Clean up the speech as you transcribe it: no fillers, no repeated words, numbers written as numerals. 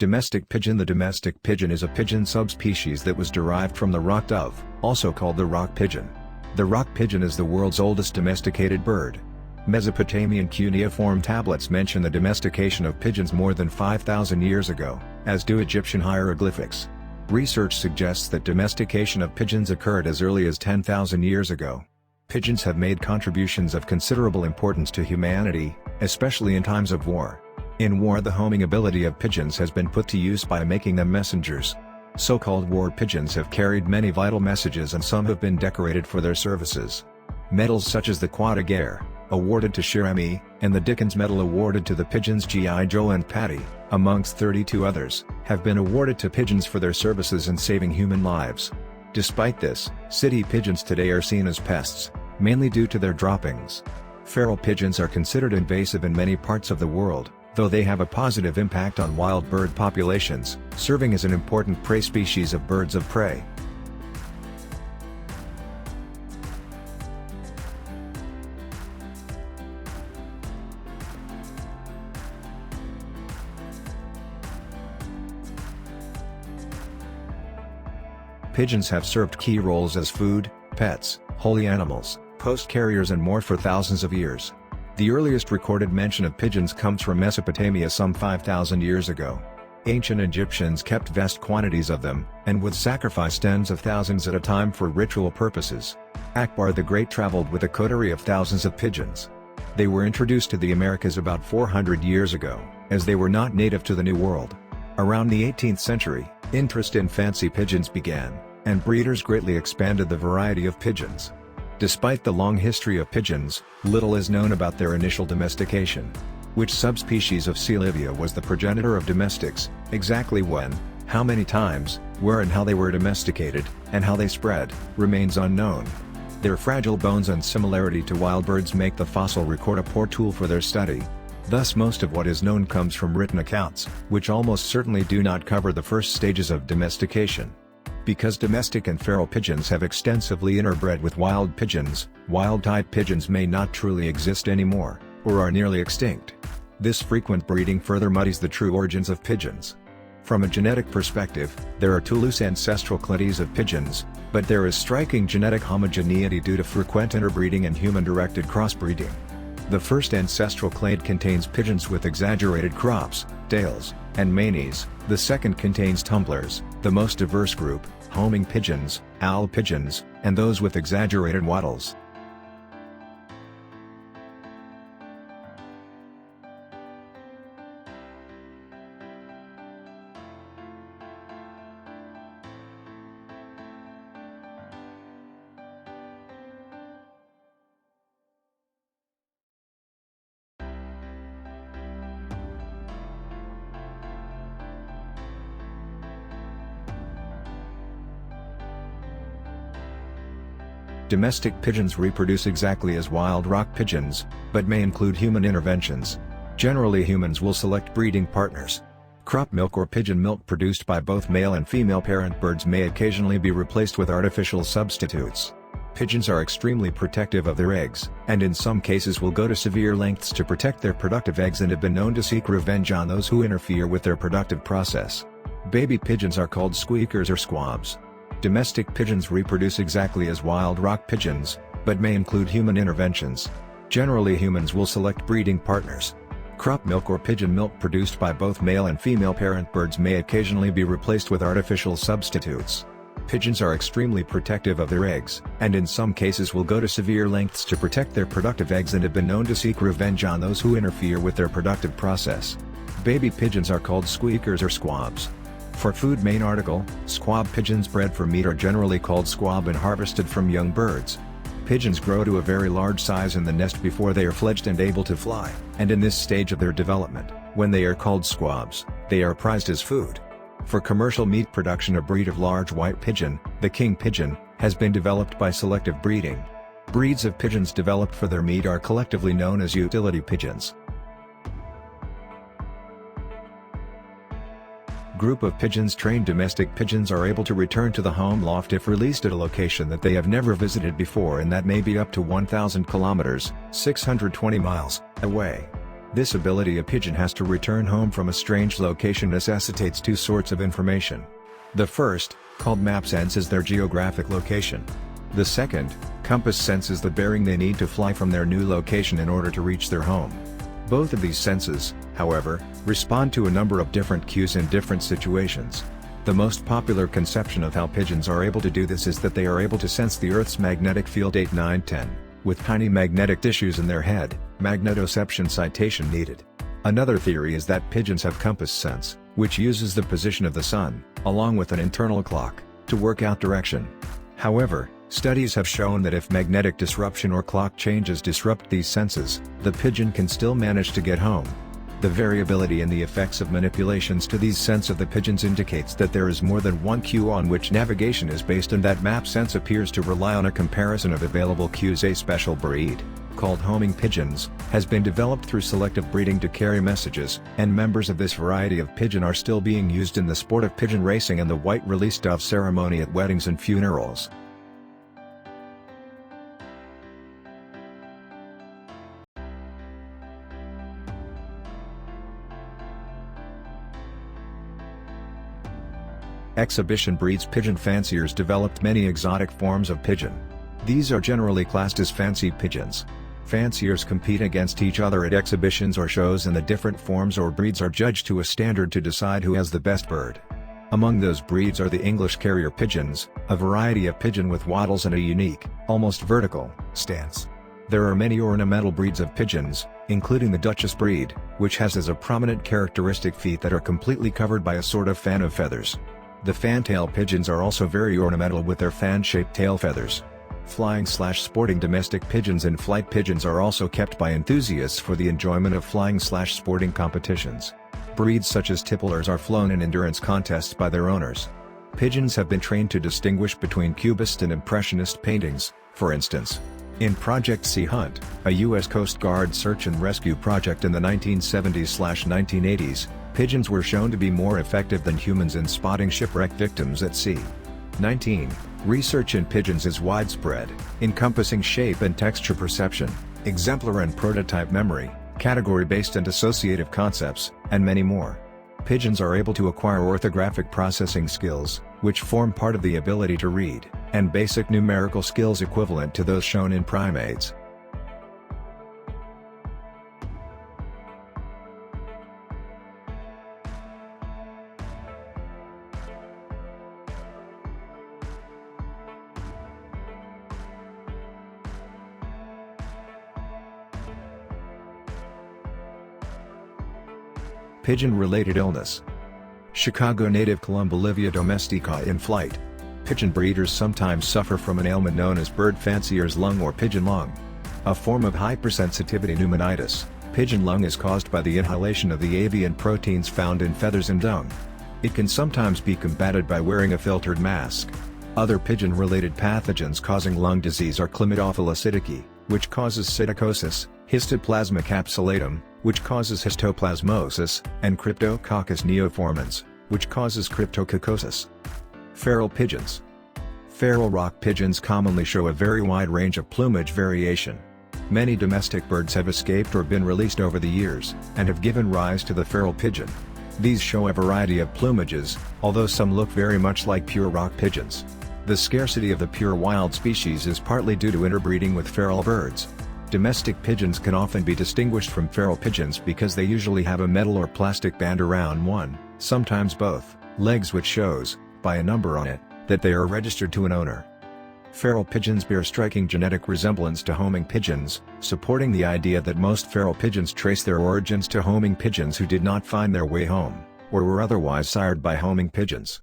Domestic pigeon. The domestic pigeon is a pigeon subspecies that was derived from the rock dove, also called the rock pigeon. The rock pigeon is the world's oldest domesticated bird. Mesopotamian cuneiform tablets mention the domestication of pigeons more than 5,000 years ago, as do Egyptian hieroglyphics. Research suggests that domestication of pigeons occurred as early as 10,000 years ago. Pigeons have made contributions of considerable importance to humanity, especially in times of war. In war, the homing ability of pigeons has been put to use by making them messengers. So-called war pigeons have carried many vital messages, and some have been decorated for their services. Medals such as the Croix de Guerre, awarded to Cherami, and the Dickens Medal awarded to the pigeons G.I. Joe and Patty, amongst 32 others, have been awarded to pigeons for their services in saving human lives. Despite this, city pigeons today are seen as pests, mainly due to their droppings. Feral pigeons are considered invasive in many parts of the world, though they have a positive impact on wild bird populations, serving as an important prey species of birds of prey. Pigeons have served key roles as food, pets, holy animals, post carriers, and more for thousands of years. The earliest recorded mention of pigeons comes from Mesopotamia some 5,000 years ago. Ancient Egyptians kept vast quantities of them, and would sacrifice tens of thousands at a time for ritual purposes. Akbar the Great traveled with a coterie of thousands of pigeons. They were introduced to the Americas about 400 years ago, as they were not native to the New World. Around the 18th century, interest in fancy pigeons began, and breeders greatly expanded the variety of pigeons. Despite the long history of pigeons, little is known about their initial domestication. Which subspecies of C. livia was the progenitor of domestics, exactly when, how many times, where and how they were domesticated, and how they spread, remains unknown. Their fragile bones and similarity to wild birds make the fossil record a poor tool for their study. Thus most of what is known comes from written accounts, which almost certainly do not cover the first stages of domestication. Because domestic and feral pigeons have extensively interbred with wild pigeons, wild-type pigeons may not truly exist anymore, or are nearly extinct. This frequent breeding further muddies the true origins of pigeons. From a genetic perspective, there are two loose ancestral clades of pigeons, but there is striking genetic homogeneity due to frequent interbreeding and human-directed crossbreeding. The first ancestral clade contains pigeons with exaggerated crops, tails, and manes. The second contains tumblers, the most diverse group, homing pigeons, owl pigeons, and those with exaggerated wattles. Domestic pigeons reproduce exactly as wild rock pigeons, but may include human interventions. Generally, humans will select breeding partners. Crop milk or pigeon milk produced by both male and female parent birds may occasionally be replaced with artificial substitutes. Pigeons are extremely protective of their eggs, and in some cases will go to severe lengths to protect their productive eggs, and have been known to seek revenge on those who interfere with their productive process. Baby pigeons are called squeakers or squabs. Domestic pigeons reproduce exactly as wild rock pigeons, but may include human interventions. Generally, humans will select breeding partners. Crop milk or pigeon milk produced by both male and female parent birds may occasionally be replaced with artificial substitutes. Pigeons are extremely protective of their eggs, and in some cases will go to severe lengths to protect their productive eggs, and have been known to seek revenge on those who interfere with their productive process. Baby pigeons are called squeakers or squabs. For food, main article, squab pigeons bred for meat are generally called squab and harvested from young birds. Pigeons grow to a very large size in the nest before they are fledged and able to fly, and in this stage of their development, when they are called squabs, they are prized as food. For commercial meat production, a breed of large white pigeon, the king pigeon, has been developed by selective breeding. Breeds of pigeons developed for their meat are collectively known as utility pigeons. Group of pigeons trained. Domestic pigeons are able to return to the home loft if released at a location that they have never visited before, and that may be up to 1,000 kilometers, 620 miles, away. This ability a pigeon has to return home from a strange location necessitates two sorts of information. The first, called map sense, is their geographic location. The second, compass sense, is the bearing they need to fly from their new location in order to reach their home. Both of these senses, however, respond to a number of different cues in different situations. The most popular conception of how pigeons are able to do this is that they are able to sense the Earth's magnetic field 8, 9, 10, with tiny magnetic tissues in their head, magnetoception citation needed. Another theory is that pigeons have compass sense, which uses the position of the sun, along with an internal clock, to work out direction. However, studies have shown that if magnetic disruption or clock changes disrupt these senses, the pigeon can still manage to get home. The variability in the effects of manipulations to these sense of the pigeons indicates that there is more than one cue on which navigation is based, and that map sense appears to rely on a comparison of available cues. A special breed, called homing pigeons, has been developed through selective breeding to carry messages, and members of this variety of pigeon are still being used in the sport of pigeon racing and the white release dove ceremony at weddings and funerals. Exhibition breeds. Pigeon fanciers developed many exotic forms of pigeon. These are generally classed as fancy pigeons. Fanciers compete against each other at exhibitions or shows, and the different forms or breeds are judged to a standard to decide who has the best bird. Among those breeds are the English carrier pigeons, a variety of pigeon with wattles and a unique, almost vertical, stance. There are many ornamental breeds of pigeons, including the Duchess breed, which has as a prominent characteristic feet that are completely covered by a sort of fan of feathers. The fantail pigeons are also very ornamental with their fan-shaped tail feathers. Flying/sporting domestic pigeons and flight pigeons are also kept by enthusiasts for the enjoyment of flying/sporting competitions. Breeds such as tipplers are flown in endurance contests by their owners. Pigeons have been trained to distinguish between Cubist and Impressionist paintings, for instance. In Project Sea Hunt, a U.S. Coast Guard search and rescue project in the 1970s/1980s, pigeons were shown to be more effective than humans in spotting shipwreck victims at sea. 19. Research in pigeons is widespread, encompassing shape and texture perception, exemplar and prototype memory, category-based and associative concepts, and many more. Pigeons are able to acquire orthographic processing skills, which form part of the ability to read, and basic numerical skills equivalent to those shown in primates. Pigeon-related illness. Chicago native Columba livia domestica in flight. Pigeon breeders sometimes suffer from an ailment known as bird fancier's lung or pigeon lung. A form of hypersensitivity pneumonitis, pigeon lung is caused by the inhalation of the avian proteins found in feathers and dung. It can sometimes be combated by wearing a filtered mask. Other pigeon-related pathogens causing lung disease are Chlamydophilus psittaci, which causes psittacosis, Histoplasma capsulatum, which causes histoplasmosis, and Cryptococcus neoformans, which causes cryptococcosis. Feral pigeons. Feral rock pigeons commonly show a very wide range of plumage variation. Many domestic birds have escaped or been released over the years, and have given rise to the feral pigeon. These show a variety of plumages, although some look very much like pure rock pigeons. The scarcity of the pure wild species is partly due to interbreeding with feral birds. Domestic pigeons can often be distinguished from feral pigeons because they usually have a metal or plastic band around one, sometimes both, legs, which shows, by a number on it, that they are registered to an owner. Feral pigeons bear striking genetic resemblance to homing pigeons, supporting the idea that most feral pigeons trace their origins to homing pigeons who did not find their way home, or were otherwise sired by homing pigeons.